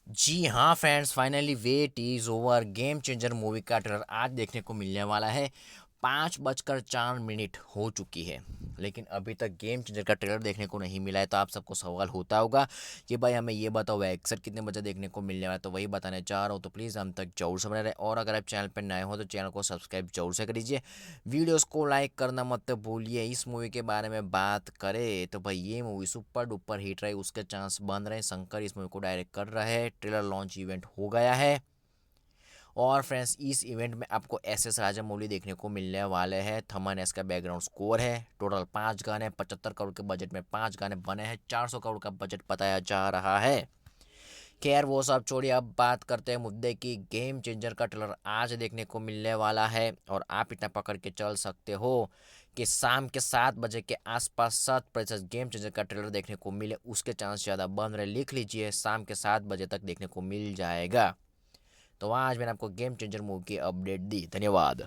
जी हाँ friends, finally wait is over. Game changer movie का trailer आज देखने को मिलने वाला है। 5:04 हो चुकी है, लेकिन अभी तक गेम चेंजर का ट्रेलर देखने को नहीं मिला है। तो आप सबको सवाल होता होगा कि भाई हमें ये बताओ एक्सर कितने बजे देखने को मिलने वाला है। तो वही बताने चाह रहा हूँ, तो प्लीज़ हम तक जरूर से बने रहे। और अगर आप चैनल पर नए हो तो चैनल को सब्सक्राइब जरूर से करिए, वीडियोस को लाइक करना मत भूलिए। इस मूवी के बारे में बात करें तो भाई ये मूवी सुपर डुपर हिट रही, उसके चांस बन रहे। शंकर इस मूवी को डायरेक्ट कर रहे हैं। ट्रेलर लॉन्च इवेंट हो गया है। और फ्रेंड्स, इस इवेंट में आपको SS राजामौली देखने को मिलने वाले हैं। थमन एस का बैकग्राउंड स्कोर है। टोटल 5 गाने, 75 करोड़ के बजट में 5 गाने बने हैं। 400 करोड़ का बजट बताया जा रहा है। खैर वो सब छोड़िए, अब बात करते हैं मुद्दे की। गेम चेंजर का ट्रेलर आज देखने को मिलने वाला है, और आप इतना पकड़ के चल सकते हो कि शाम के 7 बजे के आसपास 7% गेम चेंजर का ट्रेलर देखने को मिले, उसके चांस ज़्यादा बन रहे। लिख लीजिए, शाम के 7 बजे तक देखने को मिल जाएगा। तो आज मैंने आपको गेम चेंजर मूवी की अपडेट दी। धन्यवाद।